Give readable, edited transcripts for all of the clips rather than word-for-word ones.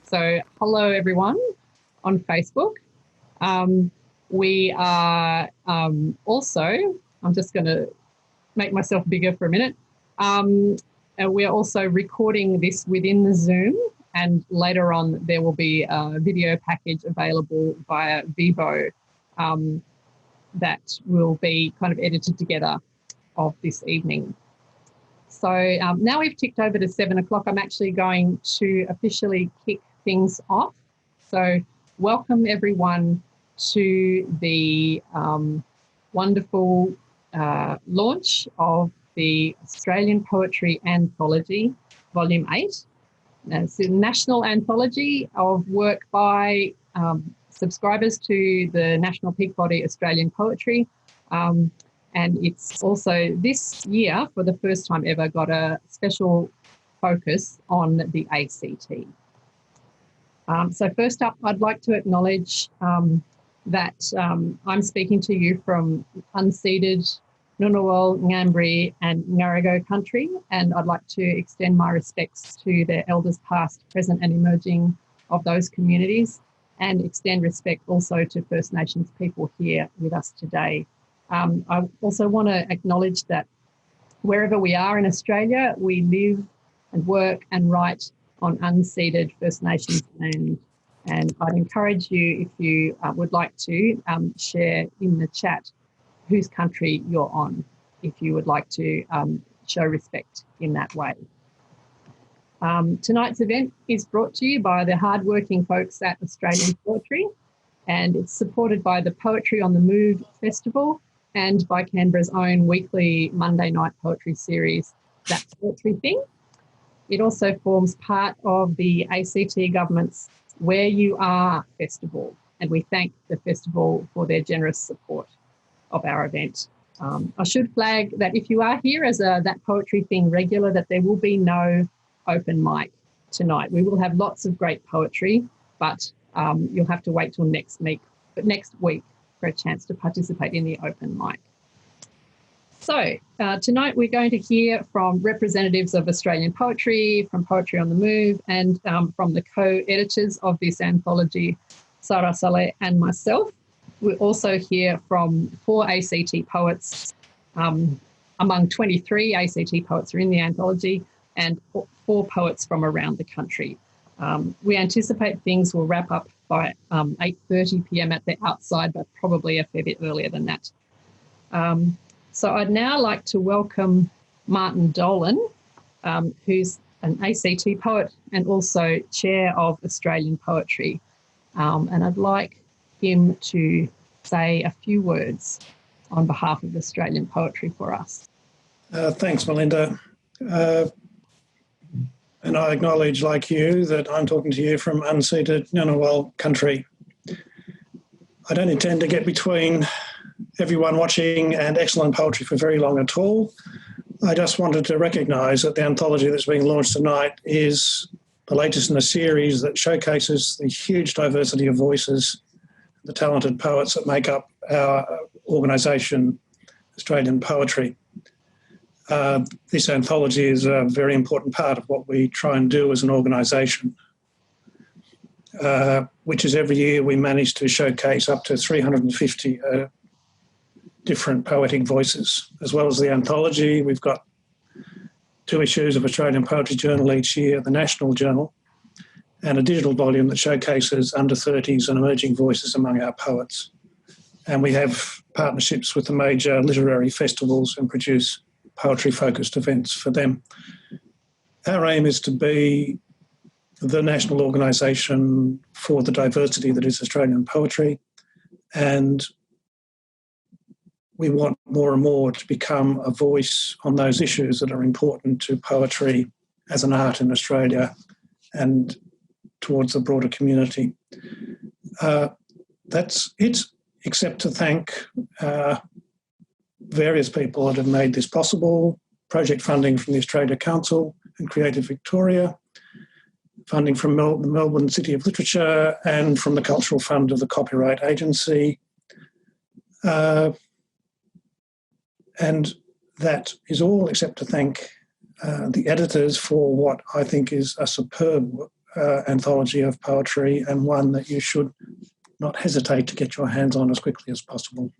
So hello everyone on Facebook. We are also, I'm just going to make myself bigger for a minute. And we're also recording this within the Zoom, and later on there will be a video package available via Vivo that will be kind of edited together of this evening. So now we've ticked over to 7 o'clock, I'm actually going to officially kick things off. So welcome everyone to the wonderful launch of the Australian Poetry Anthology, Volume 8. It's a national anthology of work by subscribers to the National Peak Body Australian Poetry. And it's also this year, for the first time ever, got a special focus on the ACT. So first up, I'd like to acknowledge that I'm speaking to you from unceded Ngunnawal, Ngambri and Ngarigo country, and I'd like to extend my respects to the elders past, present and emerging of those communities, and extend respect also to First Nations people here with us today. I also want to acknowledge that wherever we are in Australia, we live and work and write on unceded First Nations land. And I'd encourage you, if you would like to, share in the chat whose country you're on, if you would like to show respect in that way. Tonight's event is brought to you by the hardworking folks at Australian Poetry, and it's supported by the Poetry on the Move Festival and by Canberra's own weekly Monday night poetry series, That Poetry Thing. It also forms part of the ACT government's Where You Are festival, and we thank the festival for their generous support of our event. I should flag that if you are here as a That Poetry Thing regular, that there will be no open mic tonight. We will have lots of great poetry, but you'll have to wait till next week for a chance to participate in the open mic. So tonight we're going to hear from representatives of Australian Poetry, from Poetry on the Move, and from the co-editors of this anthology, Sara Saleh and myself. We'll also hear from 4 ACT poets, among 23 ACT poets are in the anthology, and 4 poets from around the country. We anticipate things will wrap up by 8:30 p.m. at the outside, but probably a fair bit earlier than that. So I'd now like to welcome Martin Dolan, who's an ACT poet and also chair of Australian Poetry. And I'd like him to say a few words on behalf of Australian Poetry for us. Thanks, Melinda. And I acknowledge, like you, that I'm talking to you from unceded Ngunnawal country. I don't intend to get between everyone watching and excellent poetry for very long at all. I just wanted to recognise that the anthology that's being launched tonight is the latest in a series that showcases the huge diversity of voices, the talented poets that make up our organisation, Australian Poetry. This anthology is a very important part of what we try and do as an organisation, which is every year we manage to showcase up to 350 different poetic voices. As well as the anthology, we've got 2 issues of Australian Poetry Journal each year, the National Journal, and a digital volume that showcases under 30s and emerging voices among our poets. And we have partnerships with the major literary festivals and produce poetry-focused events for them. Our aim is to be the national organisation for the diversity that is Australian poetry, and we want more and more to become a voice on those issues that are important to poetry as an art in Australia and towards the broader community. That's it, except to thank various people that have made this possible: project funding from the Australia Council and Creative Victoria, funding from the Melbourne City of Literature and from the Cultural Fund of the Copyright Agency. And that is all except to thank the editors for what I think is a superb anthology of poetry, and one that you should not hesitate to get your hands on as quickly as possible.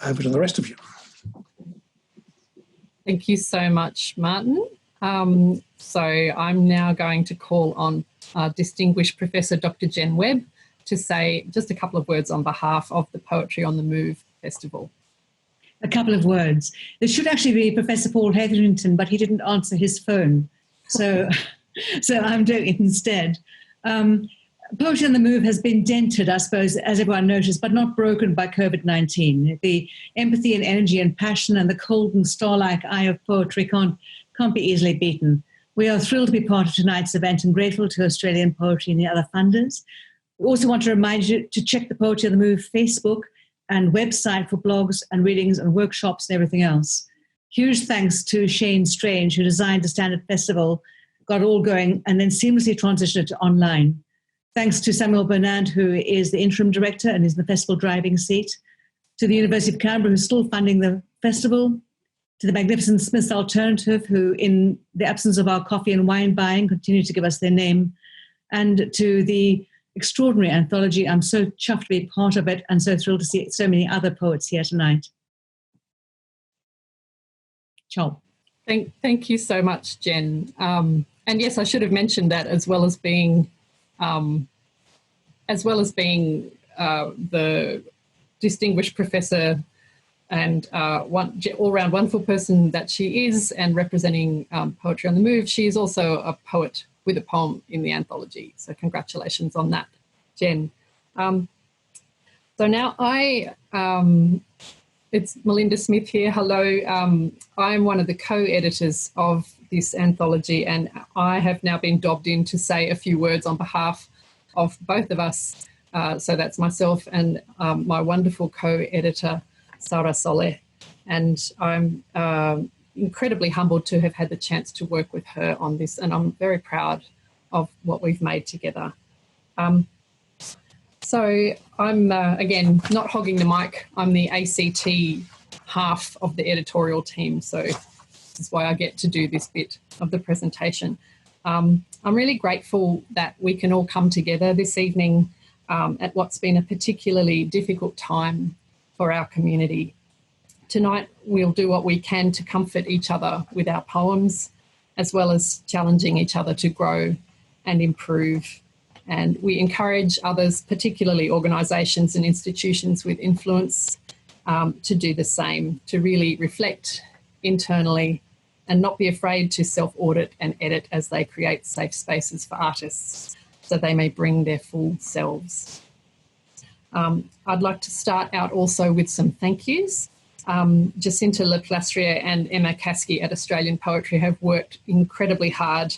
Over to the rest of you. Thank you so much, Martin. So I'm now going to call on distinguished Professor Dr. Jen Webb to say just a couple of words on behalf of the Poetry on the Move Festival. A couple of words. There should actually be Professor Paul Hetherington, but he didn't answer his phone. So I'm doing it instead. Poetry on the Move has been dented, I suppose, as everyone noticed, but not broken by COVID-19. The empathy and energy and passion and the cold and star-like eye of poetry can't be easily beaten. We are thrilled to be part of tonight's event and grateful to Australian Poetry and the other funders. We also want to remind you to check the Poetry on the Move Facebook and website for blogs and readings and workshops and everything else. Huge thanks to Shane Strange, who designed the Standard Festival, got it all going, and then seamlessly transitioned it to online. Thanks to Samuel Bernard, who is the interim director and is in the festival driving seat, to the University of Canberra, who's still funding the festival, to the magnificent Smith's Alternative, who, in the absence of our coffee and wine buying, continue to give us their name, and to the extraordinary Anthology. I'm so chuffed to be part of it and so thrilled to see so many other poets here tonight. Ciao. Thank you so much, Jen. And yes, I should have mentioned that as well as being the distinguished professor and all-round wonderful person that she is, and representing Poetry on the Move, she is also a poet with a poem in the anthology. So congratulations on that, Jen. So now it's Melinda Smith here. Hello. I'm one of the co-editors of this anthology, and I have now been dobbed in to say a few words on behalf of both of us. So that's myself and my wonderful co-editor, Sara Saleh. And I'm incredibly humbled to have had the chance to work with her on this, and I'm very proud of what we've made together. So I'm, again, not hogging the mic. I'm the ACT half of the editorial team, so this is why I get to do this bit of the presentation. I'm really grateful that we can all come together this evening at what's been a particularly difficult time for our community. Tonight, we'll do what we can to comfort each other with our poems, as well as challenging each other to grow and improve. And we encourage others, particularly organisations and institutions with influence, to do the same, to really reflect internally and not be afraid to self-audit and edit as they create safe spaces for artists so they may bring their full selves. I'd like to start out also with some thank yous. Jacinta Laplastriere and Emma Caskey at Australian Poetry have worked incredibly hard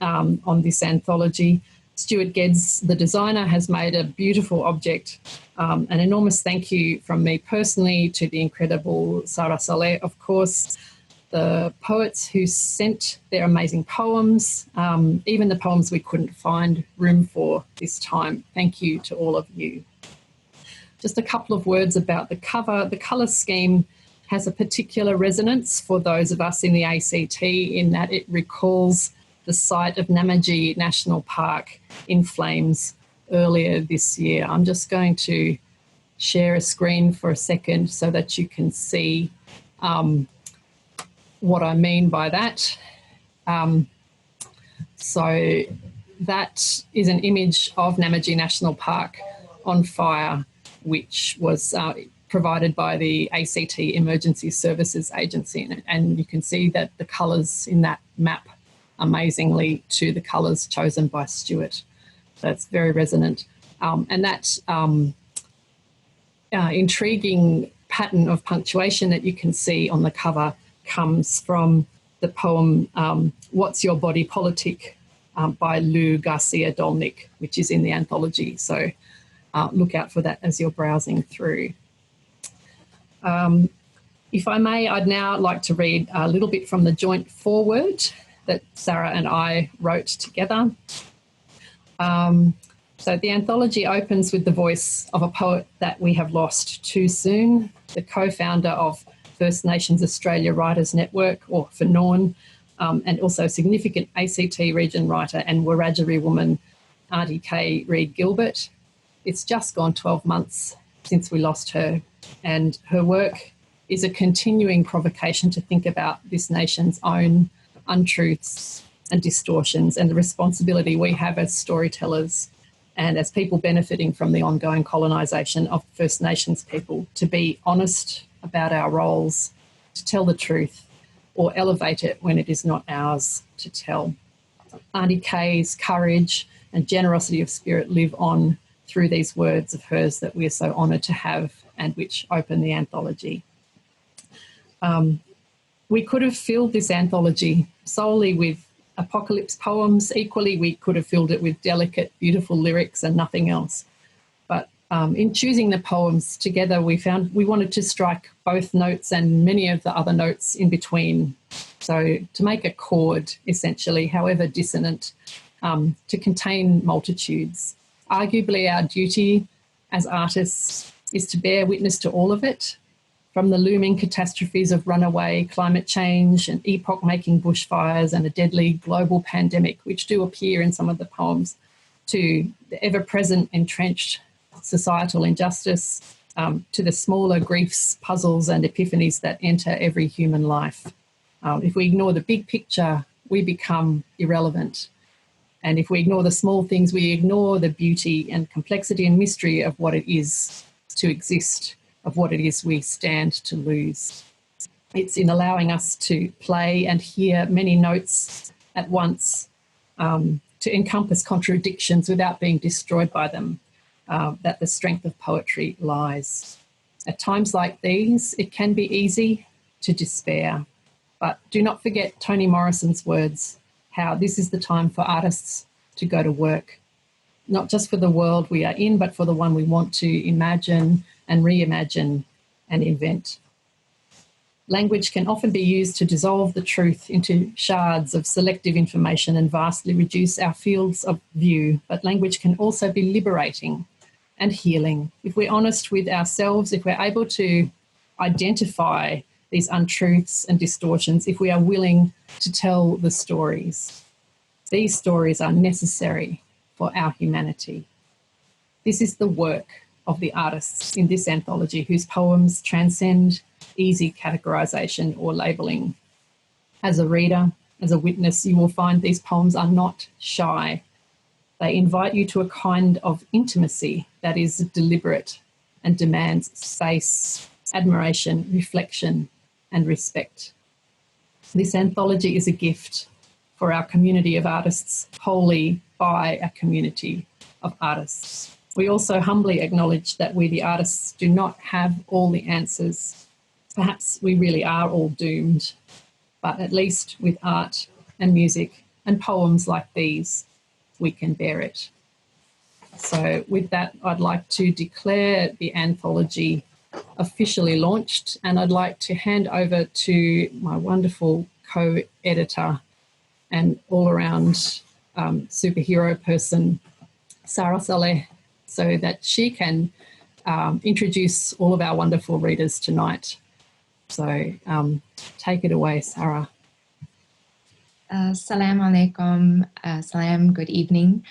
on this anthology. Stuart Geddes, the designer, has made a beautiful object. An enormous thank you from me personally to the incredible Sara Saleh, of course, the poets who sent their amazing poems, even the poems we couldn't find room for this time. Thank you to all of you. Just a couple of words about the cover. The colour scheme has a particular resonance for those of us in the ACT in that it recalls the site of Namadgi National Park in flames earlier this year. I'm just going to share a screen for a second so that you can see what I mean by that. So that is an image of Namadgi National Park on fire, which was provided by the ACT Emergency Services Agency. And you can see that the colours in that map amazingly to the colours chosen by Stuart. So it's very resonant. And that intriguing pattern of punctuation that you can see on the cover comes from the poem What's Your Body Politic by Lou Garcia Dolnik, which is in the anthology. So look out for that as you're browsing through. If I may, I'd now like to read a little bit from the joint foreword that Sara and I wrote together. So the anthology opens with the voice of a poet that we have lost too soon, the co-founder of First Nations Australia Writers Network, or FNORN, and also significant ACT region writer and Wiradjuri woman, Auntie Kay Reid Gilbert. It's just gone 12 months since we lost her, and her work is a continuing provocation to think about this nation's own untruths and distortions and the responsibility we have as storytellers and as people benefiting from the ongoing colonisation of First Nations people to be honest about our roles, to tell the truth or elevate it when it is not ours to tell. Auntie Kay's courage and generosity of spirit live on through these words of hers that we are so honoured to have and which open the anthology. We could have filled this anthology solely with apocalypse poems. Equally, we could have filled it with delicate, beautiful lyrics and nothing else. But in choosing the poems together, we found we wanted to strike both notes and many of the other notes in between. So to make a chord, essentially, however dissonant, to contain multitudes. Arguably, our duty as artists is to bear witness to all of it, from the looming catastrophes of runaway climate change and epoch-making bushfires and a deadly global pandemic, which do appear in some of the poems, to the ever-present entrenched societal injustice, to the smaller griefs, puzzles and epiphanies that enter every human life. If we ignore the big picture, we become irrelevant. And if we ignore the small things, we ignore the beauty and complexity and mystery of what it is to exist, of what it is we stand to lose. It's in allowing us to play and hear many notes at once, to encompass contradictions without being destroyed by them, that the strength of poetry lies. At times like these, it can be easy to despair, but do not forget Toni Morrison's words, how this is the time for artists to go to work, not just for the world we are in, but for the one we want to imagine and reimagine and invent. Language can often be used to dissolve the truth into shards of selective information and vastly reduce our fields of view, but language can also be liberating and healing. If we're honest with ourselves, if we're able to identify these untruths and distortions, if we are willing to tell the stories. These stories are necessary for our humanity. This is the work of the artists in this anthology whose poems transcend easy categorisation or labelling. As a reader, as a witness, you will find these poems are not shy. They invite you to a kind of intimacy that is deliberate and demands space, admiration, reflection, and respect. This anthology is a gift for our community of artists, wholly by a community of artists. We also humbly acknowledge that we, the artists, do not have all the answers. Perhaps we really are all doomed, but at least with art and music and poems like these, we can bear it. So with that, I'd like to declare the anthology officially launched, and I'd like to hand over to my wonderful co-editor and all-around superhero person, Sara Saleh, so that she can introduce all of our wonderful readers tonight. So take it away, Sara. Assalamu alaikum, salam, good evening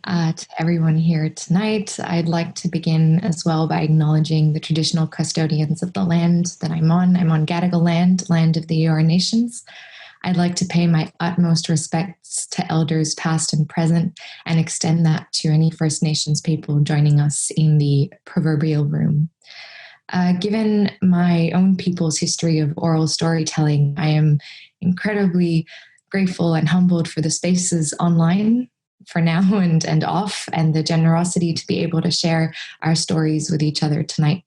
to everyone here tonight. I'd like to begin as well by acknowledging the traditional custodians of the land that I'm on. I'm on Gadigal land, land of the Eora Nations. I'd like to pay my utmost respects to elders past and present and extend that to any First Nations people joining us in the proverbial room. Given my own people's history of oral storytelling, I am incredibly grateful and humbled for the spaces online for now and off, and the generosity to be able to share our stories with each other tonight.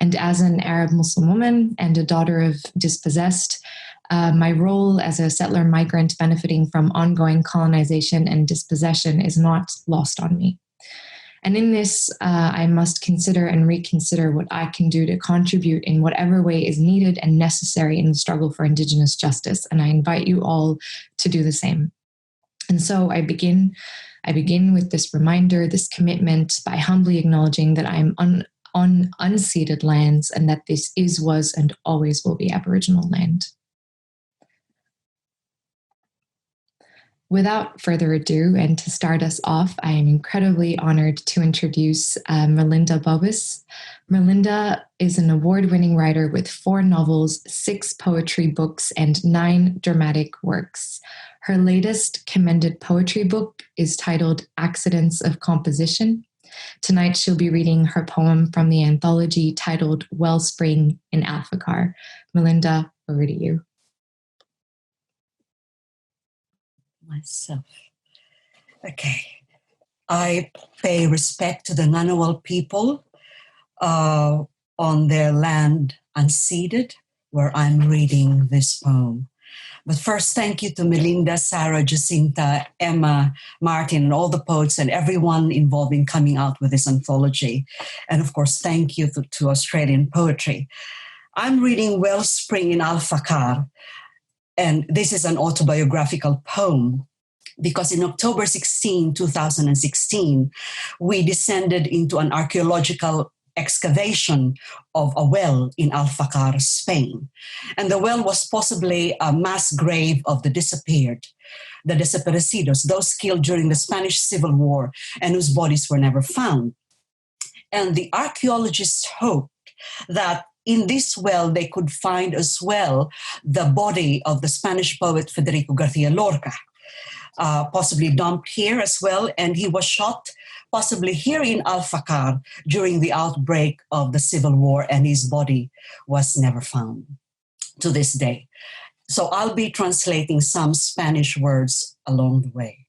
And as an Arab Muslim woman and a daughter of dispossessed, my role as a settler migrant benefiting from ongoing colonization and dispossession is not lost on me. And in this, I must consider and reconsider what I can do to contribute in whatever way is needed and necessary in the struggle for Indigenous justice. And I invite you all to do the same. And so I begin with this reminder, this commitment, by humbly acknowledging that I'm on unceded lands and that this is, was, and always will be Aboriginal land. Without further ado, and to start us off, I am incredibly honored to introduce Merlinda Bobis. Merlinda is an award-winning writer with 4 novels, 6 poetry books, and 9 dramatic works. Her latest commended poetry book is titled Accidents of Composition. Tonight, she'll be reading her poem from the anthology titled Wellspring in Alphacar. Merlinda, over to you. Myself. Okay. I pay respect to the Ngunnawal people on their land unceded, where I'm reading this poem. But first, thank you to Melinda, Sarah, Jacinta, Emma, Martin, and all the poets and everyone involved in coming out with this anthology. And of course, thank you to Australian Poetry. I'm reading Wellspring in Alphacar, and this is an autobiographical poem because in October 16, 2016, we descended into an archaeological excavation of a well in Alphacar, Spain. And the well was possibly a mass grave of the disappeared, the desaparecidos, those killed during the Spanish Civil War and whose bodies were never found. And the archaeologists hoped that in this well, they could find as well the body of the Spanish poet Federico Garcia Lorca, possibly dumped here as well. And he was shot possibly here in Alphacar during the outbreak of the Civil War, and his body was never found to this day. So I'll be translating some Spanish words along the way.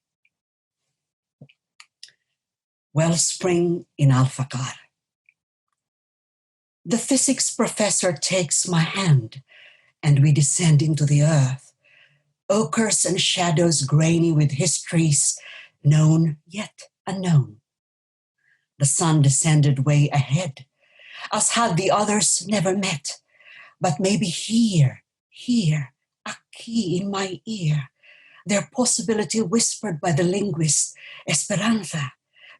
Wellspring in Alphacar. The physics professor takes my hand, and we descend into the earth. Ochres and shadows grainy with histories known yet unknown. The sun descended way ahead, as had the others never met. But maybe here, a key in my ear, their possibility whispered by the linguist Esperanza,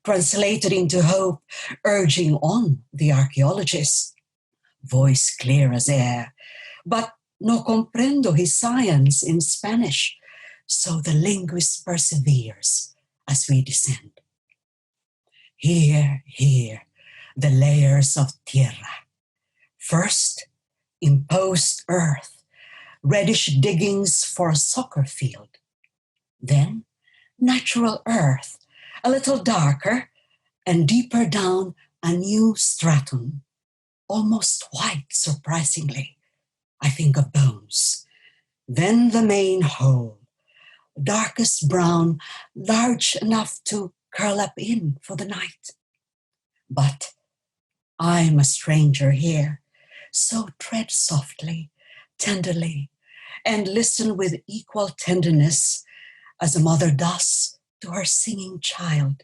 translated into hope, urging on the archaeologist. Voice clear as air, but no comprendo his science in Spanish, so the linguist perseveres as we descend. Here, the layers of tierra. First, imposed earth, reddish diggings for a soccer field. Then, natural earth, a little darker, and deeper down, a new stratum, almost white, surprisingly. I think of bones. Then the main hole, darkest brown, large enough to curl up in for the night. But I'm a stranger here, so tread softly, tenderly, and listen with equal tenderness as a mother does to her singing child,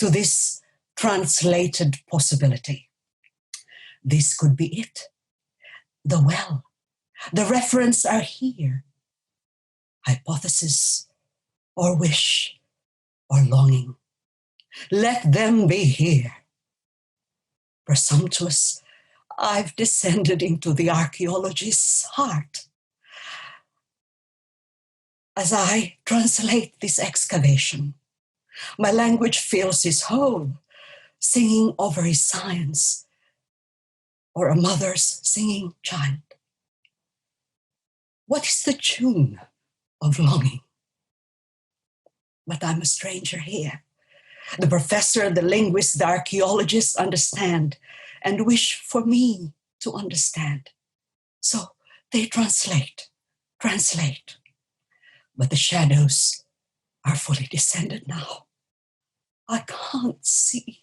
to this translated possibility. This could be it. The well. The reference are here. Hypothesis or wish or longing. Let them be here. Presumptuous, I've descended into the archaeologist's heart. As I translate this excavation, my language fills his whole, singing over his science, or a mother's singing child. What is the tune of longing? But I'm a stranger here. The professor, the linguist, the archaeologist understand and wish for me to understand. So they translate. But the shadows are fully descended now. I can't see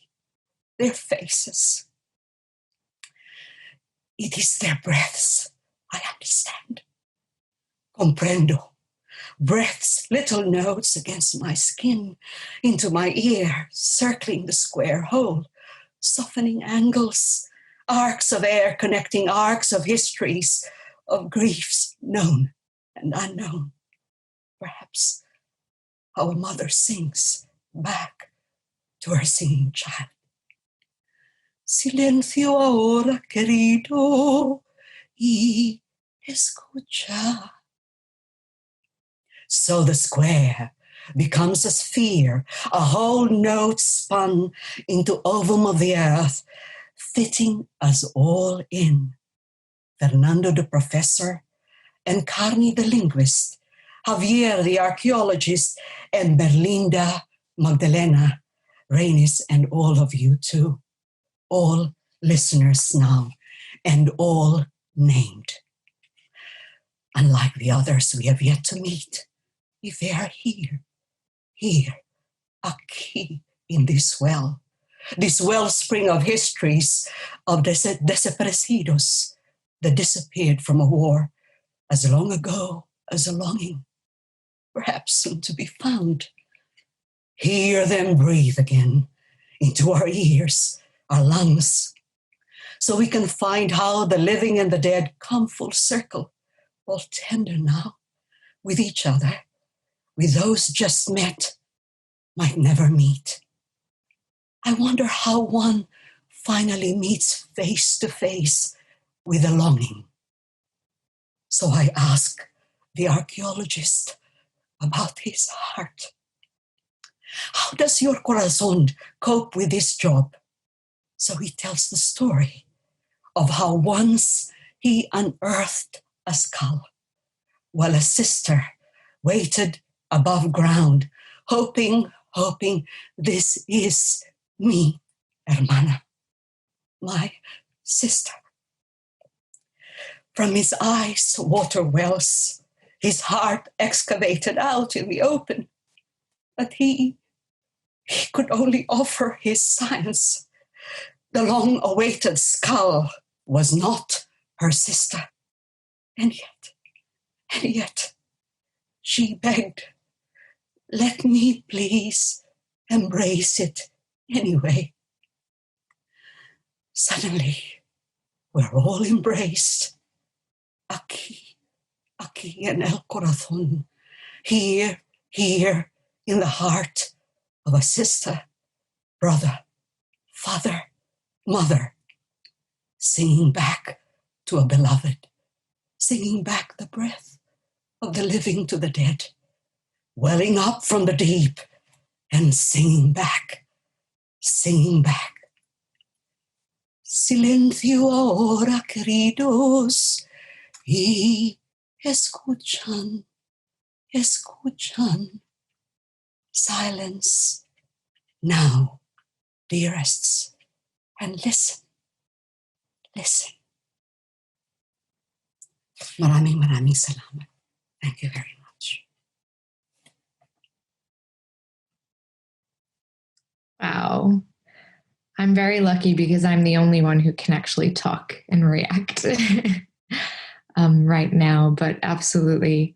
their faces. It is their breaths, I understand. Comprendo. Breaths, little notes against my skin, into my ear, circling the square hole, softening angles, arcs of air connecting arcs of histories, of griefs known and unknown. Perhaps how a mother sings back to her singing child. Silencio ahora, querido, y escucha. So the square, becomes a sphere, a whole note spun into ovum of the earth, fitting us all in. Fernando the professor, and Carney the linguist, Javier the archaeologist, and Merlinda, Magdalena, Reynes, and all of you too. All listeners now, and all named. Unlike the others we have yet to meet, if they are here, aquí, in this wellspring of histories of desaparecidos that disappeared from a war as long ago as a longing, perhaps soon to be found. Hear them breathe again into our ears, our lungs, so we can find how the living and the dead come full circle, all tender now, with each other, with those just met, might never meet. I wonder how one finally meets face to face with a longing. So I ask the archaeologist about his heart. How does your corazón cope with this job? So he tells the story of how once he unearthed a skull while a sister waited above ground, hoping, this is me, hermana, my sister. From his eyes, water wells, his heart excavated out in the open. But he could only offer his science. The long-awaited skull was not her sister. And yet, she begged, let me please embrace it anyway. Suddenly, we're all embraced. Aquí en el corazón. Here in the heart of a sister, brother, father, mother, singing back to a beloved, singing back the breath of the living to the dead, welling up from the deep and singing back. Silencio ahora, queridos, y escuchan. Silence now, dearests, and listen. Maraming salamat. Thank you very much. Wow. I'm very lucky because I'm the only one who can actually talk and react right now, but absolutely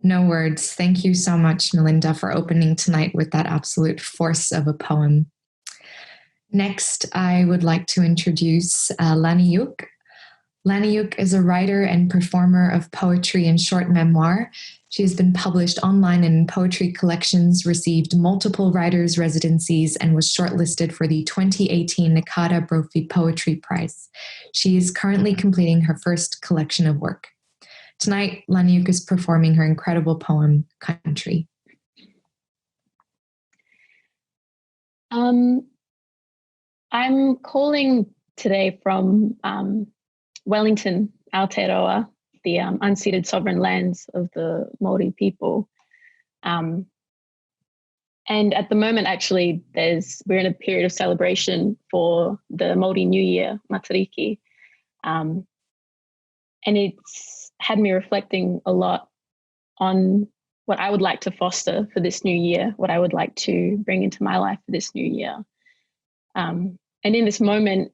no words. Thank you so much, Melinda, for opening tonight with that absolute force of a poem. Next, I would like to introduce Laniyuk. Laniyuk is a writer and performer of poetry and short memoir. She has been published online and in poetry collections, received multiple writers' residencies, and was shortlisted for the 2018 Nakada Brophy Poetry Prize. She is currently completing her first collection of work. Tonight, Laniyuk is performing her incredible poem, Country. I'm calling today from Wellington, Aotearoa, the unceded sovereign lands of the Māori people. And at the moment, actually, we're in a period of celebration for the Māori New Year, Matariki. And it's had me reflecting a lot on what I would like to foster for this new year, what I would like to bring into my life for this new year. And in this moment,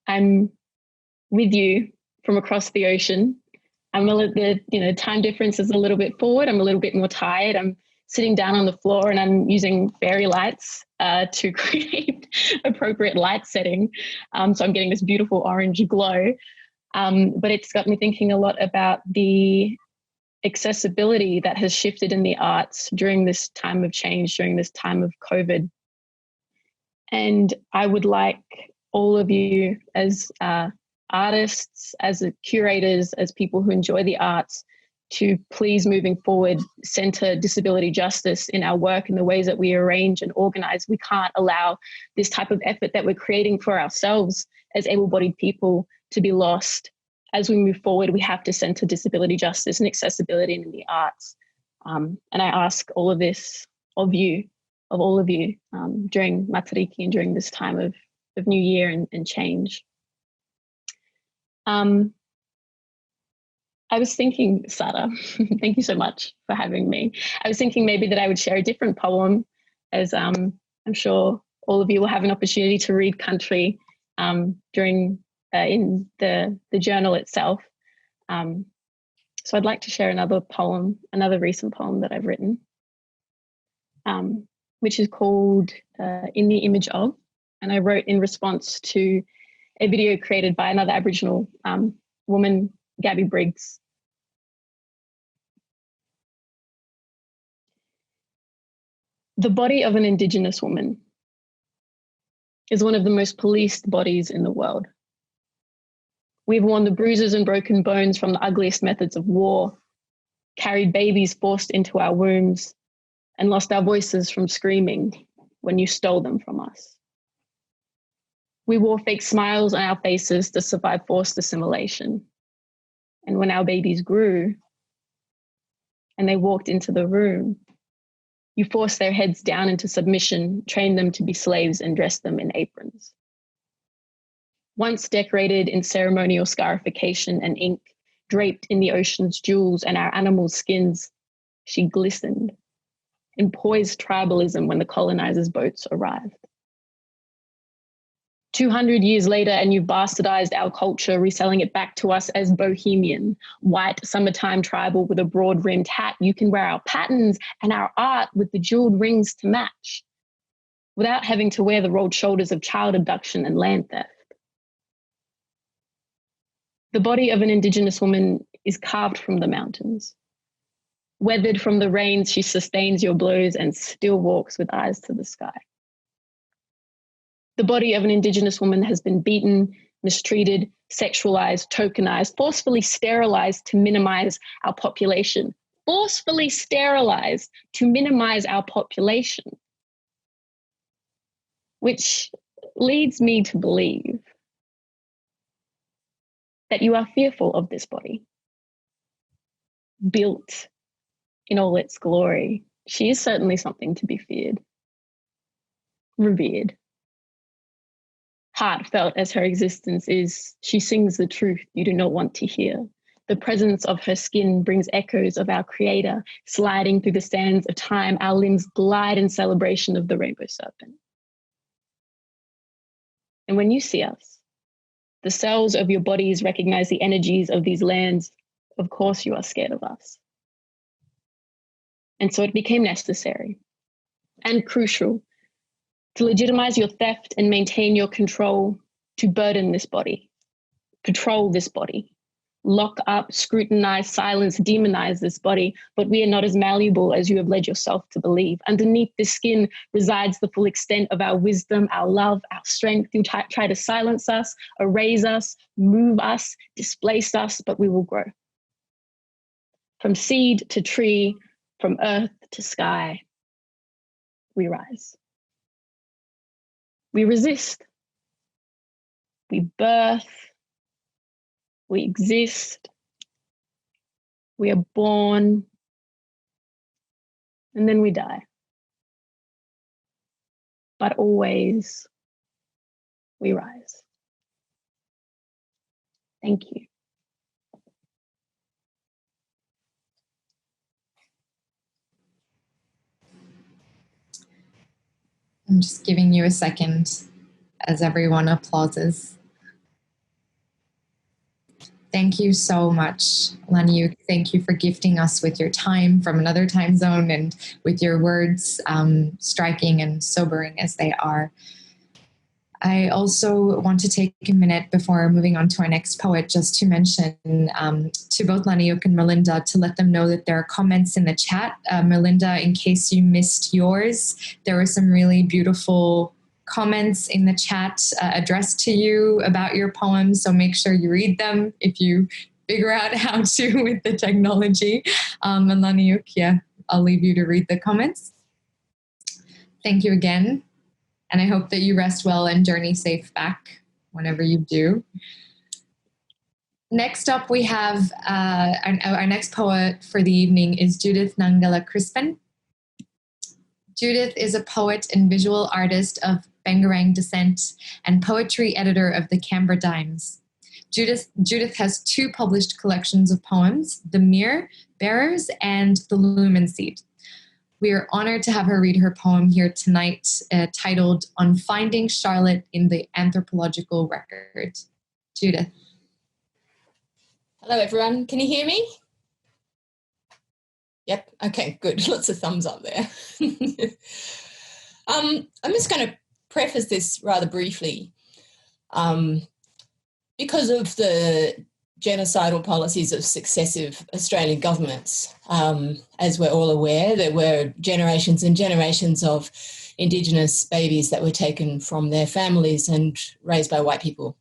I'm with you from across the ocean. The time difference is a little bit forward. I'm a little bit more tired. I'm sitting down on the floor and I'm using fairy lights to create appropriate light setting. So I'm getting this beautiful orange glow. But it's got me thinking a lot about the accessibility that has shifted in the arts during this time of change, during this time of COVID. And I would like all of you as artists, as curators, as people who enjoy the arts, to please, moving forward, center disability justice in our work and the ways that we arrange and organize. We can't allow this type of effort that we're creating for ourselves as able-bodied people to be lost. As we move forward, we have to center disability justice and accessibility in the arts. And I ask all of this of you, of all of you, during Matariki and during this time of New Year and change. I was thinking, Sara, thank you so much for having me. I was thinking maybe that I would share a different poem, as I'm sure all of you will have an opportunity to read Country during in the journal itself. So I'd like to share another poem, another recent poem that I've written, which is called In the Image Of, and I wrote in response to a video created by another Aboriginal woman, Gabby Briggs. The body of an Indigenous woman is one of the most policed bodies in the world. We've worn the bruises and broken bones from the ugliest methods of war, carried babies forced into our wombs, and lost our voices from screaming when you stole them from us. We wore fake smiles on our faces to survive forced assimilation. And when our babies grew and they walked into the room, you forced their heads down into submission, trained them to be slaves, and dressed them in aprons. Once decorated in ceremonial scarification and ink, draped in the ocean's jewels and our animals' skins, she glistened in poised tribalism when the colonizers' boats arrived. 200 years later, and you've bastardized our culture, reselling it back to us as bohemian, white, summertime tribal with a broad-rimmed hat. You can wear our patterns and our art with the jeweled rings to match, without having to wear the rolled shoulders of child abduction and land theft. The body of an Indigenous woman is carved from the mountains. Weathered from the rains, she sustains your blows and still walks with eyes to the sky. The body of an Indigenous woman has been beaten, mistreated, sexualized, tokenized, forcefully sterilized to minimize our population. Forcefully sterilized to minimize our population. Which leads me to believe that you are fearful of this body. Built in all its glory, she is certainly something to be feared, revered. Heartfelt as her existence is, she sings the truth you do not want to hear. The presence of her skin brings echoes of our creator, sliding through the sands of time. Our limbs glide in celebration of the rainbow serpent. And when you see us, the cells of your bodies recognize the energies of these lands. Of course you are scared of us. And so it became necessary and crucial to legitimize your theft and maintain your control, to burden this body, patrol this body, lock up, scrutinize, silence, demonize this body, but we are not as malleable as you have led yourself to believe. Underneath this skin resides the full extent of our wisdom, our love, our strength. You try to silence us, erase us, move us, displace us, but we will grow. From seed to tree, from earth to sky, we rise. We resist, we birth, we exist, we are born, and then we die. But always we rise. Thank you. I'm just giving you a second as everyone applauses. Thank you so much, Laniyuk. Thank you for gifting us with your time from another time zone and with your words, striking and sobering as they are. I also want to take a minute before moving on to our next poet just to mention to both Laniyuk and Merlinda to let them know that there are comments in the chat. Merlinda, in case you missed yours, there were some really beautiful comments in the chat addressed to you about your poems, so make sure you read them if you figure out how to with the technology. And Laniyuk, yeah, I'll leave you to read the comments. Thank you again. And I hope that you rest well and journey safe back whenever you do. Next up, we have our next poet for the evening is Judith Nangala Crispin. Judith is a poet and visual artist of Bangarang descent and poetry editor of the Canberra Dimes. Judith has 2 published collections of poems, The Mere Bearers and The Lumen Seed. We are honored to have her read her poem here tonight, titled On Finding Charlotte in the Anthropological Record. Judith. Hello, everyone. Can you hear me? Yep. Okay, good. Lots of thumbs up there. I'm just going to preface this rather briefly. Because of the genocidal policies of successive Australian governments, as we're all aware, there were generations and generations of Indigenous babies that were taken from their families and raised by white people.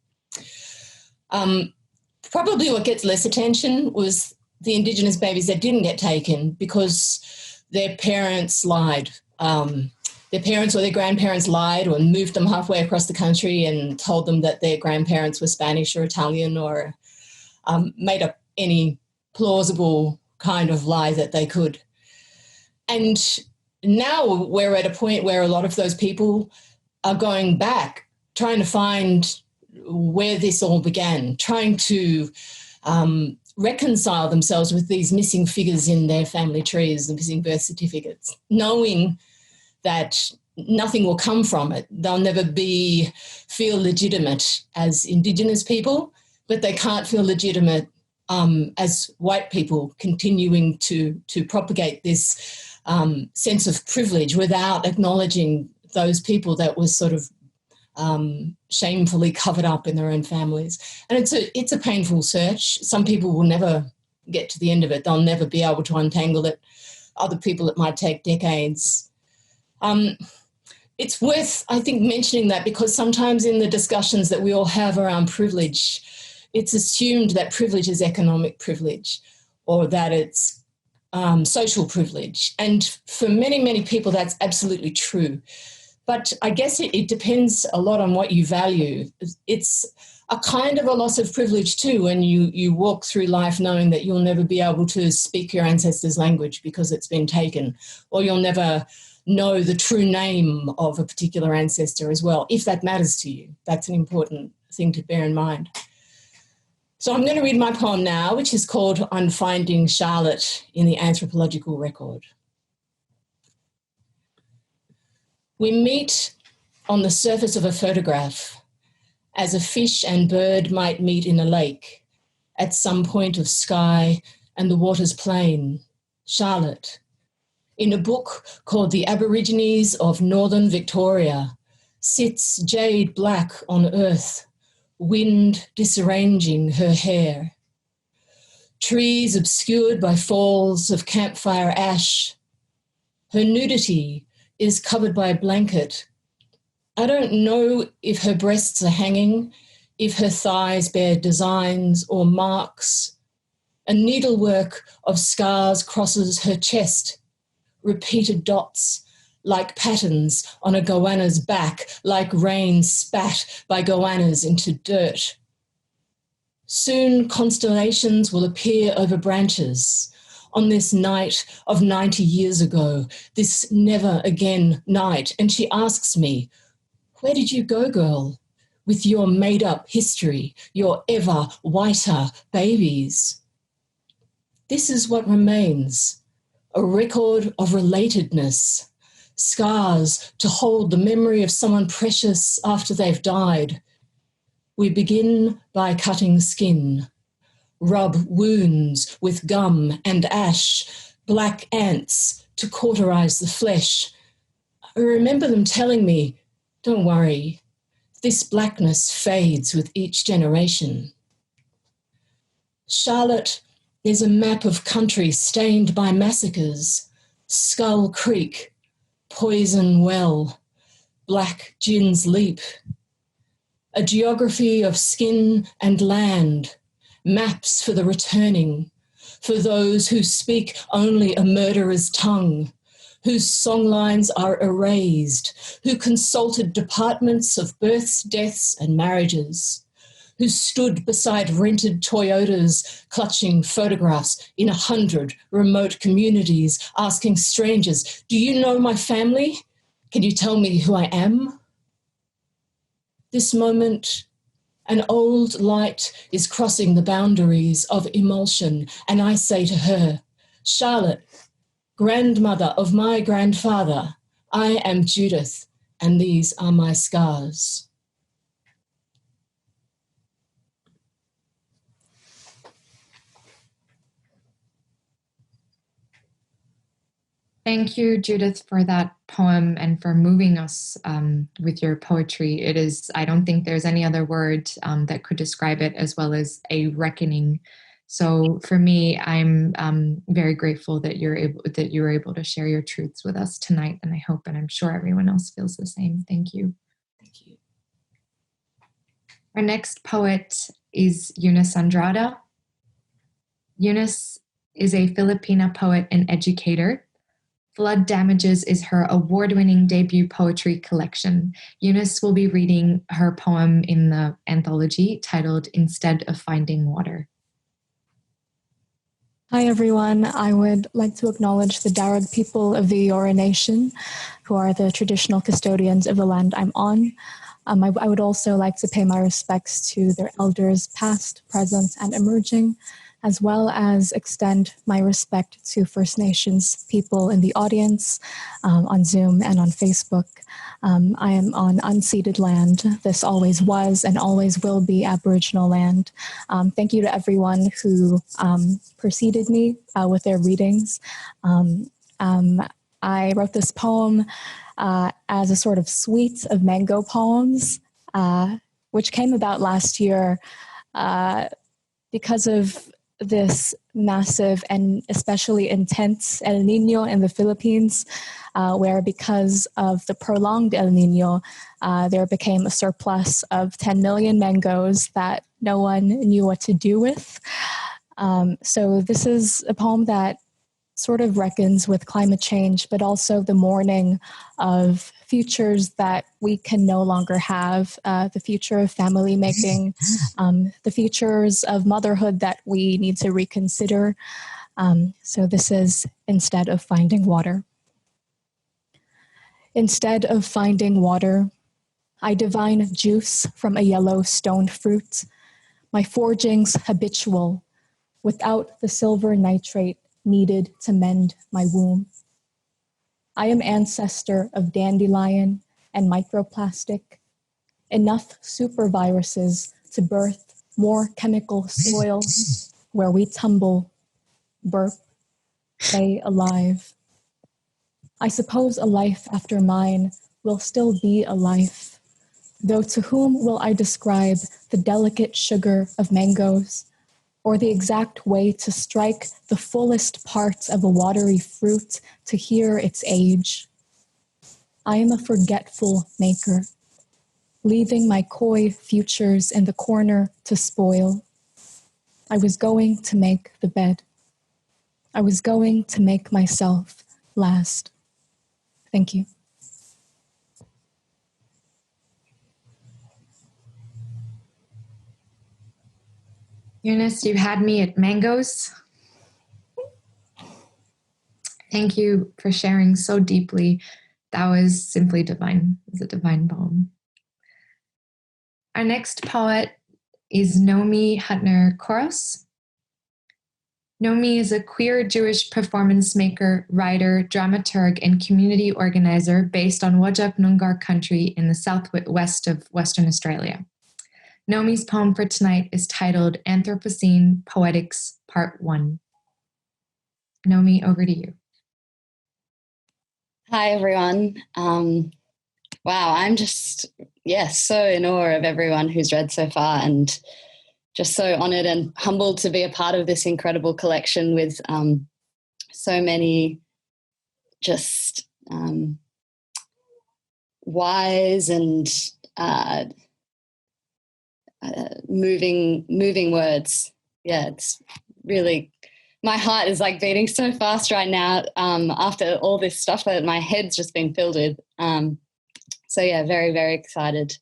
Probably what gets less attention was the Indigenous babies that didn't get taken because their parents lied. Their parents or their grandparents lied or moved them halfway across the country and told them that their grandparents were Spanish or Italian, or made up any plausible kind of lie that they could. And now we're at a point where a lot of those people are going back, trying to find where this all began, trying to reconcile themselves with these missing figures in their family trees, the missing birth certificates, knowing that nothing will come from it. They'll never feel legitimate as Indigenous people, but they can't feel legitimate as white people, continuing to propagate this sense of privilege without acknowledging those people that was sort of shamefully covered up in their own families. And it's a painful search. Some people will never get to the end of it. They'll never be able to untangle it. Other people, it might take decades. It's worth, I think, mentioning that because sometimes in the discussions that we all have around privilege, it's assumed that privilege is economic privilege or that it's social privilege. And for many, many people, that's absolutely true. But I guess it depends a lot on what you value. It's a kind of a loss of privilege too when you walk through life knowing that you'll never be able to speak your ancestors' language because it's been taken, or you'll never know the true name of a particular ancestor as well, if that matters to you. That's an important thing to bear in mind. So I'm going to read my poem now, which is called On Finding Charlotte in the Anthropological Record. We meet on the surface of a photograph as a fish and bird might meet in a lake at some point of sky and the water's plain. Charlotte. In a book called The Aborigines of Northern Victoria, sits jade black on earth, wind disarranging her hair. Trees obscured by falls of campfire ash. Her nudity is covered by a blanket. I don't know if her breasts are hanging, if her thighs bear designs or marks. A needlework of scars crosses her chest, repeated dots like patterns on a goanna's back, like rain spat by goannas into dirt. Soon constellations will appear over branches on this night of 90 years ago, this never again night. And she asks me, where did you go, girl, with your made-up history, your ever whiter babies? This is what remains, a record of relatedness, scars to hold the memory of someone precious after they've died. We begin by cutting skin, rub wounds with gum and ash, black ants to cauterize the flesh. I remember them telling me, don't worry, this blackness fades with each generation. Charlotte is a map of country stained by massacres, Skull Creek, Poison Well, Black Gin's Leap, a geography of skin and land, maps for the returning, for those who speak only a murderer's tongue, whose songlines are erased, who consulted departments of births, deaths and marriages, who stood beside rented Toyotas clutching photographs in 100 remote communities, asking strangers, "Do you know my family? Can you tell me who I am?" This moment, an old light is crossing the boundaries of emulsion, and I say to her, "Charlotte, grandmother of my grandfather, I am Judith, and these are my scars." Thank you, Judith, for that poem and for moving us with your poetry. It is, I don't think there's any other word that could describe it as well as a reckoning. So for me, I'm very grateful that you were able to share your truths with us tonight, and I hope and I'm sure everyone else feels the same. Thank you. Thank you. Our next poet is Eunice Andrade. Eunice is a Filipina poet and educator. Flood Damages is her award-winning debut poetry collection. Eunice will be reading her poem in the anthology titled Instead of Finding Water. Hi, everyone. I would like to acknowledge the Darug people of the Eora Nation, who are the traditional custodians of the land I'm on. I would also like to pay my respects to their elders, past, present, and emerging, as well as extend my respect to First Nations people in the audience, on Zoom and on Facebook. I am on unceded land. This always was and always will be Aboriginal land. Thank you to everyone who preceded me with their readings. I wrote this poem as a sort of suite of mango poems, which came about last year because of this massive and especially intense El Nino in the Philippines, where because of the prolonged El Nino, there became a surplus of 10 million mangoes that no one knew what to do with. So this is a poem that sort of reckons with climate change, but also the mourning of futures that we can no longer have, the future of family making, the futures of motherhood that we need to reconsider. So this is Instead of Finding Water. Instead of finding water, I divine juice from a yellow stoned fruit, my forgings habitual, without the silver nitrate needed to mend my womb. I am ancestor of dandelion and microplastic, enough superviruses to birth more chemical soil where we tumble, burp, stay alive. I suppose a life after mine will still be a life, though to whom will I describe the delicate sugar of mangoes, or the exact way to strike the fullest parts of a watery fruit to hear its age? I am a forgetful maker, leaving my coy futures in the corner to spoil. I was going to make the bed. I was going to make myself last. Thank you. Eunice, you had me at mangoes. Thank you for sharing so deeply. That was simply divine. It was a divine poem. Our next poet is Noemie Huttner-Koros. Noemie is a queer Jewish performance maker, writer, dramaturg, and community organizer based on Wajak Noongar country in the southwest of Western Australia. Noemie's poem for tonight is titled Anthropocene Poetics, Part 1. Noemie, over to you. Hi, everyone. Wow, I'm just, so in awe of everyone who's read so far, and just so honored and humbled to be a part of this incredible collection with so many just wise and moving words. yeah, it's really, my heart is like beating so fast right now after all this stuff that my head's just been filled with. So yeah, very, very excited.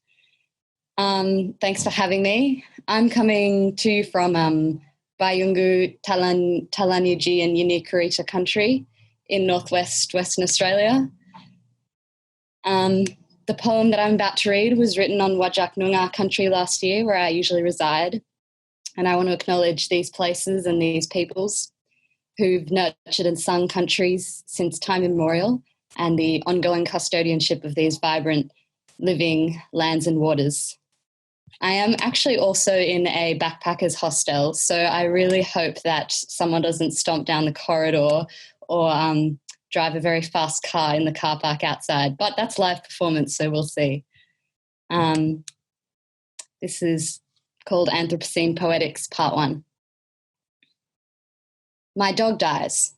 Thanks for having me. I'm coming to you from Bayungu, Laniyuk and Unikowski country in northwest Western Australia. The poem that I'm about to read was written on Wajak Noongar country last year, where I usually reside. And I want to acknowledge these places and these peoples who've nurtured and sung countries since time immemorial, and the ongoing custodianship of these vibrant, living lands and waters. I am actually also in a backpackers hostel, so I really hope that someone doesn't stomp down the corridor or drive a very fast car in the car park outside. But that's live performance, so we'll see. This is called Anthropocene Poetics, Part 1. My dog dies.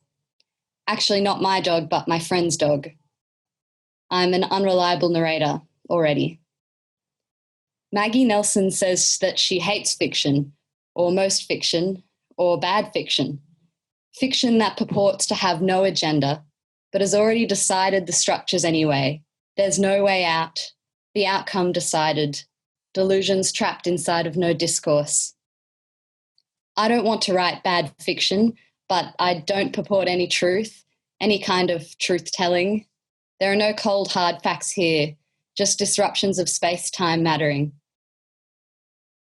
Actually, not my dog, but my friend's dog. I'm an unreliable narrator already. Maggie Nelson says that she hates fiction, or most fiction, or bad fiction. Fiction that purports to have no agenda, but has already decided the structures anyway. There's no way out. The outcome decided. Delusions trapped inside of no discourse. I don't want to write bad fiction, but I don't purport any truth, any kind of truth-telling. There are no cold, hard facts here, just disruptions of space-time mattering.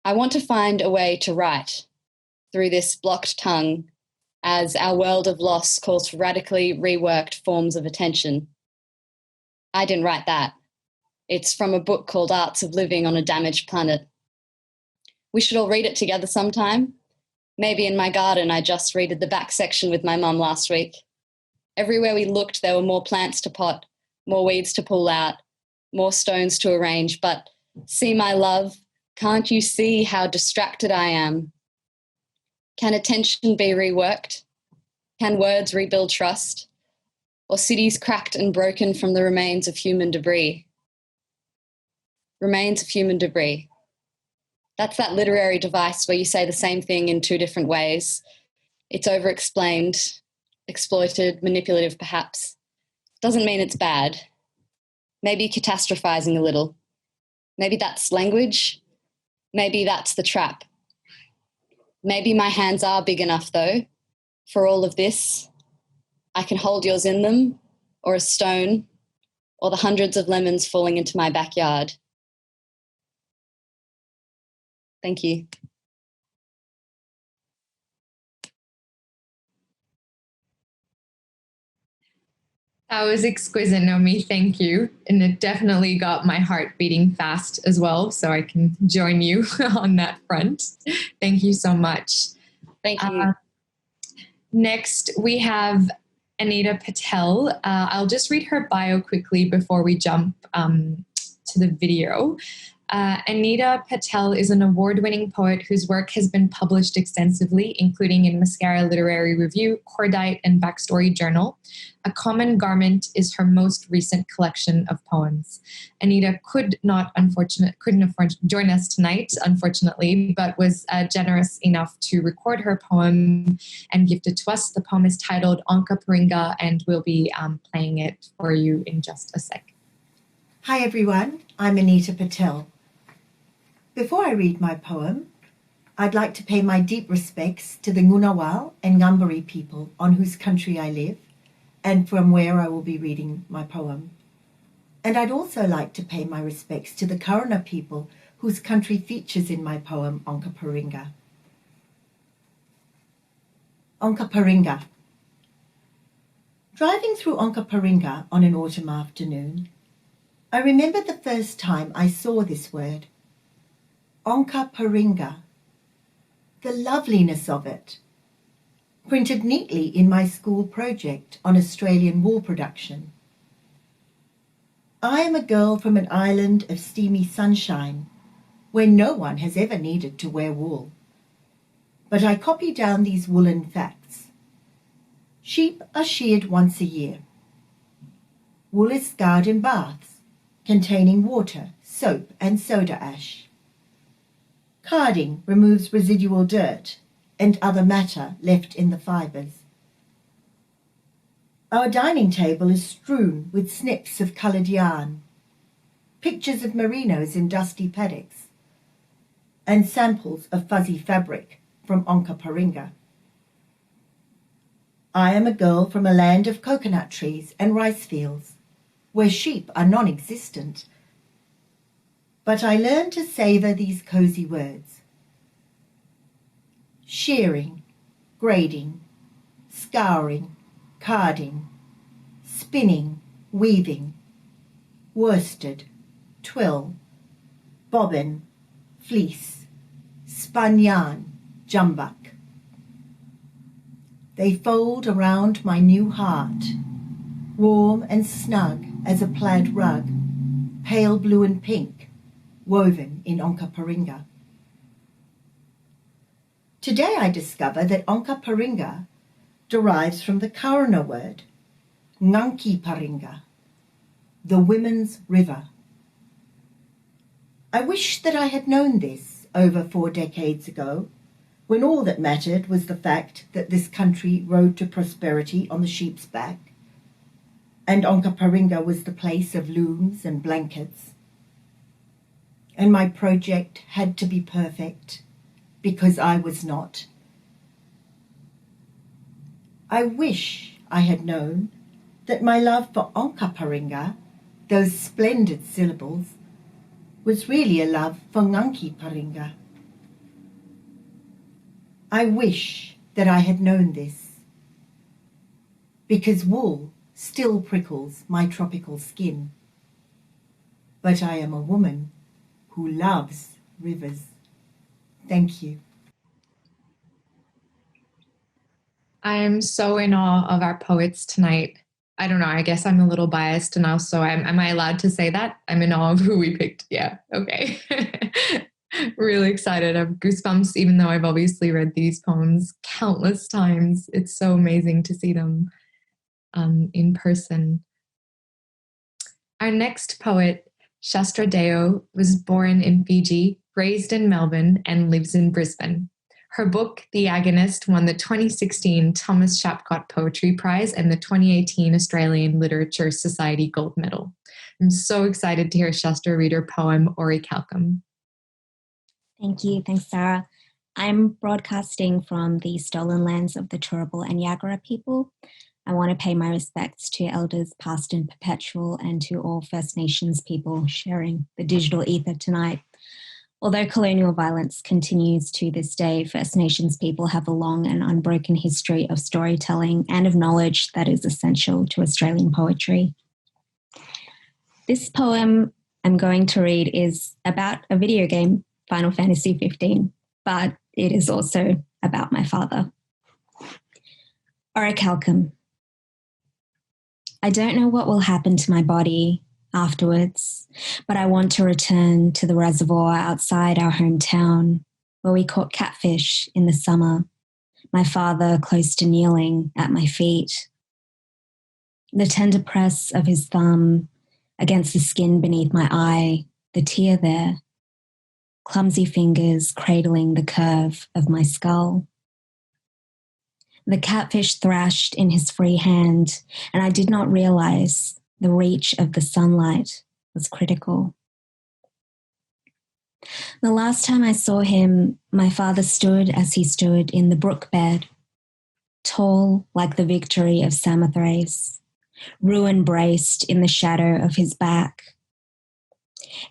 I want to find a way to write through this blocked tongue as our world of loss calls for radically reworked forms of attention. I didn't write that. It's from a book called Arts of Living on a Damaged Planet. We should all read it together sometime. Maybe in my garden. I just readed the back section with my mum last week. Everywhere we looked, there were more plants to pot, more weeds to pull out, more stones to arrange. But see, my love, can't you see how distracted I am? Can attention be reworked? Can words rebuild trust? Or cities cracked and broken from the remains of human debris? Remains of human debris. That's that literary device where you say the same thing in two different ways. It's over-explained, exploited, manipulative perhaps. Doesn't mean it's bad. Maybe catastrophizing a little. Maybe that's language. Maybe that's the trap. Maybe my hands are big enough though, for all of this. I can hold yours in them, or a stone, or the hundreds of lemons falling into my backyard. Thank you. That was exquisite, Noemie. Thank you. And it definitely got my heart beating fast as well, so I can join you on that front. Thank you so much. Thank you. Next, we have Anita Patel. I'll just read her bio quickly before we jump to the video. Anita Patel is an award-winning poet whose work has been published extensively, including in Mascara Literary Review, Cordite, and Backstory Journal. A Common Garment is her most recent collection of poems. Anita couldn't join us tonight, unfortunately, but was generous enough to record her poem and gift it to us. The poem is titled Onka Paringa, and we'll be playing it for you in just a sec. Hi everyone, I'm Anita Patel. Before I read my poem, I'd like to pay my deep respects to the Ngunnawal and Ngambri people on whose country I live and from where I will be reading my poem. And I'd also like to pay my respects to the Kurrana people whose country features in my poem Onka Paringa. Onka Paringa. Driving through Onka Paringa on an autumn afternoon, I remember the first time I saw this word, Onka Paringa, the loveliness of it, printed neatly in my school project on Australian wool production. I am a girl from an island of steamy sunshine where no one has ever needed to wear wool. But I copy down these woolen facts. Sheep are sheared once a year. Wool is scoured in baths containing water, soap and soda ash. Carding removes residual dirt and other matter left in the fibres. Our dining table is strewn with snips of coloured yarn, pictures of merinos in dusty paddocks, and samples of fuzzy fabric from Onkaparinga. I am a girl from a land of coconut trees and rice fields, where sheep are non-existent. But I learned to savour these cosy words. Shearing, grading, scouring, carding, spinning, weaving, worsted, twill, bobbin, fleece, spun yarn, jumbuck. They fold around my new heart, warm and snug as a plaid rug, pale blue and pink, woven in Onkaparinga. Today I discover that Onkaparinga derives from the Kaurna word, Nganki Paringa, the women's river. I wish that I had known this over 4 decades ago, when all that mattered was the fact that this country rode to prosperity on the sheep's back, and Onkaparinga was the place of looms and blankets. And my project had to be perfect, because I was not. I wish I had known that my love for Onkaparinga, those splendid syllables, was really a love for Nganki Paringa. I wish that I had known this, because wool still prickles my tropical skin. But I am a woman who loves rivers. Thank you. I am so in awe of our poets tonight. I don't know, I guess I'm a little biased and also am I allowed to say that? I'm in awe of who we picked. Yeah, okay. Really excited. I have goosebumps, even though I've obviously read these poems countless times. It's so amazing to see them in person. Our next poet, Shastra Deo, was born in Fiji, raised in Melbourne, and lives in Brisbane. Her book, The Agonist, won the 2016 Thomas Shapcott Poetry Prize and the 2018 Australian Literature Society Gold Medal. I'm so excited to hear Shastra read her poem, Orichalcum. Thank you. Thanks, Sarah. I'm broadcasting from the stolen lands of the Turrbal and Yagara people. I want to pay my respects to elders past and perpetual and to all First Nations people sharing the digital ether tonight. Although colonial violence continues to this day, First Nations people have a long and unbroken history of storytelling and of knowledge that is essential to Australian poetry. This poem I'm going to read is about a video game, Final Fantasy 15, but it is also about my father. Orichalcum. I don't know what will happen to my body afterwards, but I want to return to the reservoir outside our hometown where we caught catfish in the summer, my father close to kneeling at my feet. The tender press of his thumb against the skin beneath my eye, the tear there, clumsy fingers cradling the curve of my skull. The catfish thrashed in his free hand, and I did not realize the reach of the sunlight was critical. The last time I saw him, my father stood as he stood in the brook bed, tall like the victory of Samothrace, ruin braced in the shadow of his back.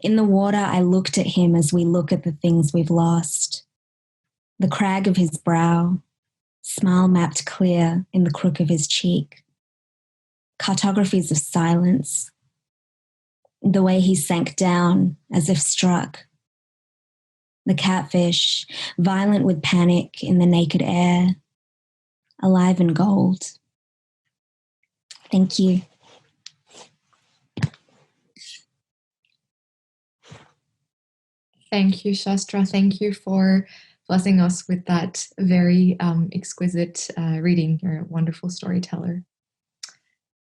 In the water, I looked at him as we look at the things we've lost. The crag of his brow, smile mapped clear in the crook of his cheek. Cartographies of silence. The way he sank down as if struck. The catfish, violent with panic in the naked air, alive in gold. Thank you. Thank you, Shastra. Thank you for blessing us with that very exquisite reading. You're a wonderful storyteller.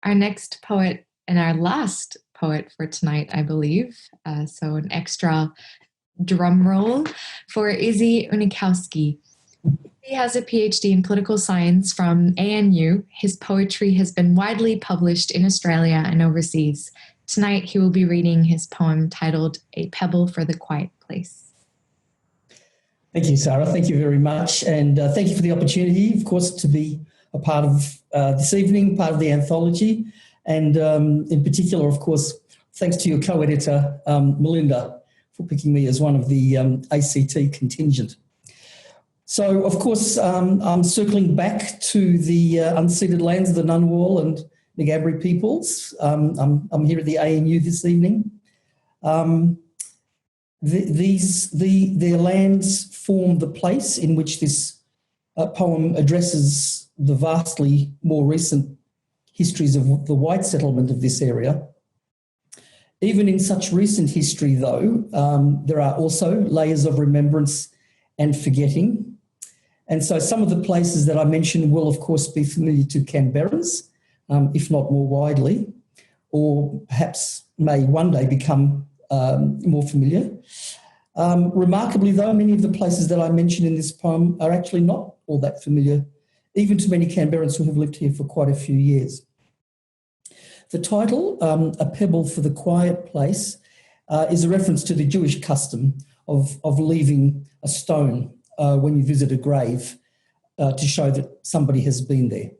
Our next poet and our last poet for tonight, I believe. So an extra drum roll for Isi Unikowski, He has a PhD in political science from ANU. His poetry has been widely published in Australia and overseas. Tonight, he will be reading his poem titled A Pebble for the Quiet Place. Thank you, Sara. Thank you very much. And thank you for the opportunity, of course, to be a part of this evening, part of the anthology. And in particular, of course, thanks to your co-editor, Melinda, for picking me as one of the ACT contingent. So, of course, I'm circling back to the unceded lands of the Ngunnawal and Ngambri peoples. I'm here at the ANU this evening. Their lands form the place in which this poem addresses the vastly more recent histories of the white settlement of this area. Even in such recent history, though, there are also layers of remembrance and forgetting. And so some of the places that I mentioned will, of course, be familiar to Canberrans, if not more widely, or perhaps may one day become more familiar. Remarkably, though, many of the places that I mentioned in this poem are actually not all that familiar, even to many Canberrans who have lived here for quite a few years. The title, A Pebble for the Quiet Place, is a reference to the Jewish custom of leaving a stone when you visit a grave to show that somebody has been there.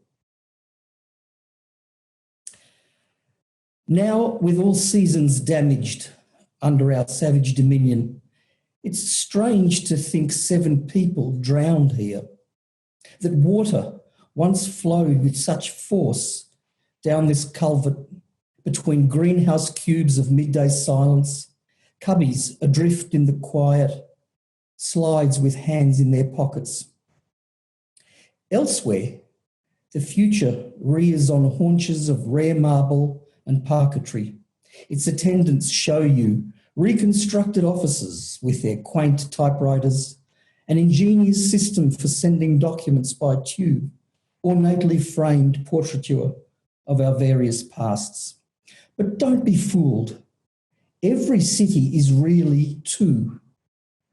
Now, with all seasons damaged under our savage dominion, it's strange to think 7 people drowned here, that water once flowed with such force down this culvert between greenhouse cubes of midday silence, cubbies adrift in the quiet, slides with hands in their pockets. Elsewhere, the future rears on haunches of rare marble and parquetry. Its attendants show you reconstructed offices with their quaint typewriters, an ingenious system for sending documents by tube, ornately framed portraiture of our various pasts. But don't be fooled. Every city is really 2.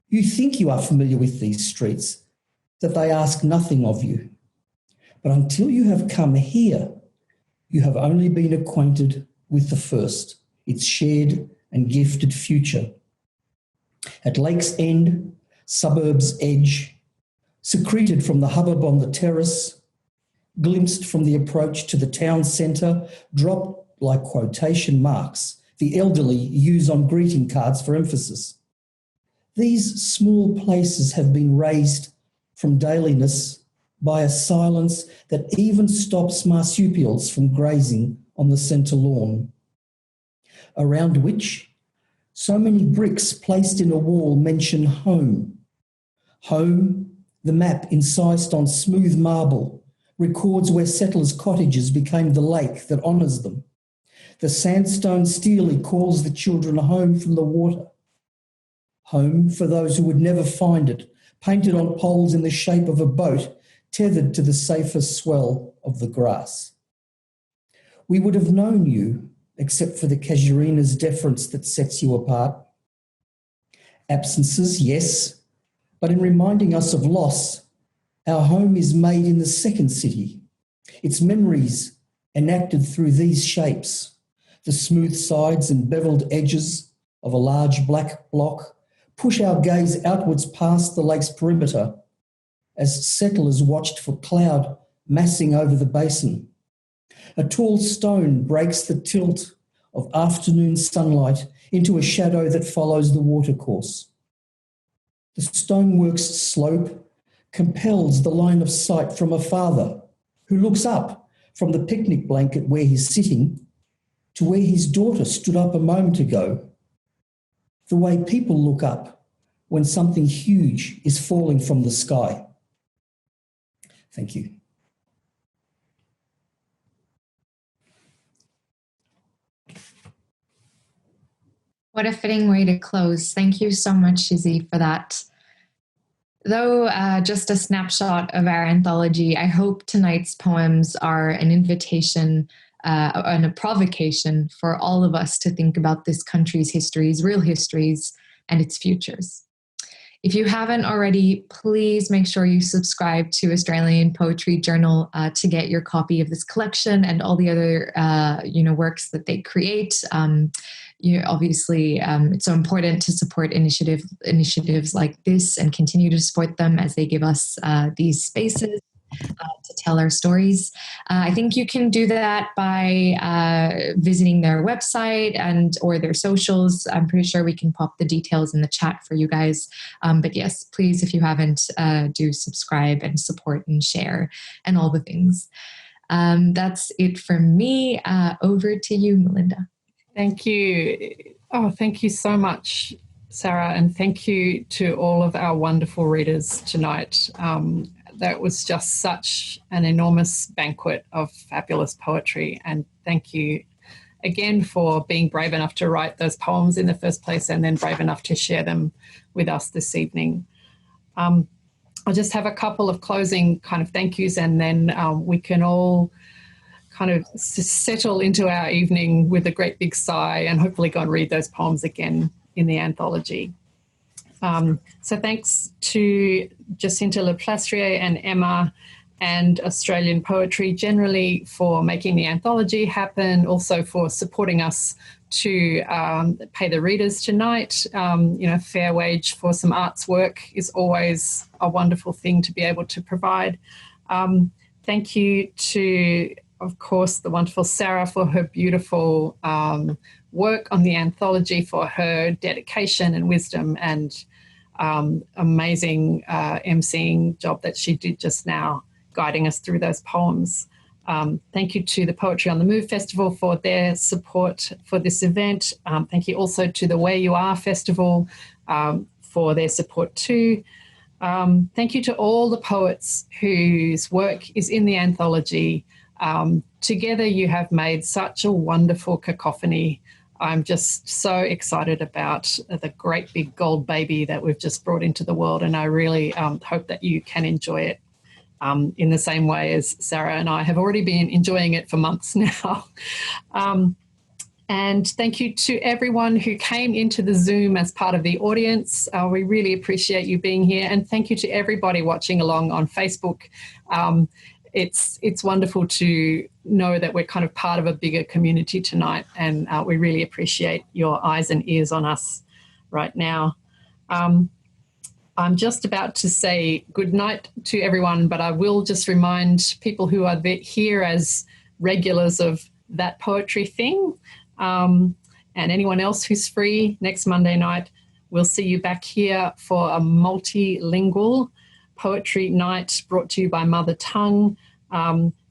You think you are familiar with these streets, that they ask nothing of you. But until you have come here, you have only been acquainted with the first, its shared and gifted future. At Lake's End, suburb's edge, secreted from the hubbub on the terrace, glimpsed from the approach to the town centre, dropped like quotation marks the elderly use on greeting cards for emphasis. These small places have been raised from dailiness by a silence that even stops marsupials from grazing on the centre lawn, around which so many bricks placed in a wall mention home. Home, the map incised on smooth marble, records where settlers' cottages became the lake that honours them. The sandstone stele calls the children home from the water. Home for those who would never find it, painted on poles in the shape of a boat tethered to the safer swell of the grass. We would have known you, except for the casuarina's deference that sets you apart. Absences, yes, but in reminding us of loss, our home is made in the second city, its memories enacted through these shapes, the smooth sides and bevelled edges of a large black block push our gaze outwards past the lake's perimeter as settlers watched for cloud massing over the basin. A tall stone breaks the tilt of afternoon sunlight into a shadow that follows the watercourse. The stonework's slope compels the line of sight from a father who looks up from the picnic blanket where he's sitting to where his daughter stood up a moment ago. The way people look up when something huge is falling from the sky. Thank you. What a fitting way to close. Thank you so much, Isi, for that. Though just a snapshot of our anthology, I hope tonight's poems are an invitation and a provocation for all of us to think about this country's histories, real histories, and its futures. If you haven't already, please make sure you subscribe to Australian Poetry Journal to get your copy of this collection and all the other works that they create. Obviously, it's so important to support initiatives like this and continue to support them as they give us these spaces to tell our stories. I think you can do that by visiting their website or their socials. I'm pretty sure we can pop the details in the chat for you guys. But yes, please, if you haven't, do subscribe and support and share and all the things. That's it from me. Over to you, Melinda. Thank you. Oh, thank you so much, Sara, and thank you to all of our wonderful readers tonight. That was just such an enormous banquet of fabulous poetry, and thank you again for being brave enough to write those poems in the first place and then brave enough to share them with us this evening. I'll just have a couple of closing kind of thank yous, and then we can all kind of settle into our evening with a great big sigh and hopefully go and read those poems again in the anthology. So thanks to Jacinta Leplastrier and Emma and Australian Poetry generally for making the anthology happen, also for supporting us to pay the readers tonight. Fair wage for some arts work is always a wonderful thing to be able to provide. Thank you to, of course, the wonderful Sara for her beautiful work on the anthology, for her dedication and wisdom and amazing emceeing job that she did just now, guiding us through those poems. Thank you to the Poetry on the Move Festival for their support for this event. Thank you also to the Where You Are Festival for their support too. Thank you to all the poets whose work is in the anthology. Together you have made such a wonderful cacophony. I'm just so excited about the great big gold baby that we've just brought into the world, and I really hope that you can enjoy it in the same way as Sara and I have already been enjoying it for months now. And thank you to everyone who came into the Zoom as part of the audience. We really appreciate you being here, and thank you to everybody watching along on Facebook. It's wonderful to know that we're kind of part of a bigger community tonight, and we really appreciate your eyes and ears on us right now. I'm just about to say good night to everyone, but I will just remind people who are here as regulars of That Poetry Thing, and anyone else who's free next Monday night. We'll see you back here for a multilingual poetry night brought to you by Mother Tongue,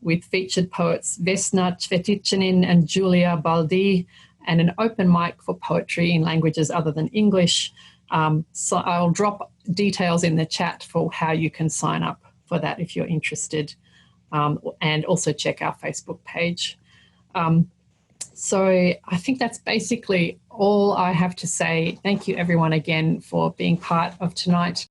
with featured poets Vesna Cvetichanin and Julia Baldi, and an open mic for poetry in languages other than English. So I'll drop details in the chat for how you can sign up for that if you're interested, and also check our Facebook page. So I think that's basically all I have to say. Thank you everyone again for being part of tonight.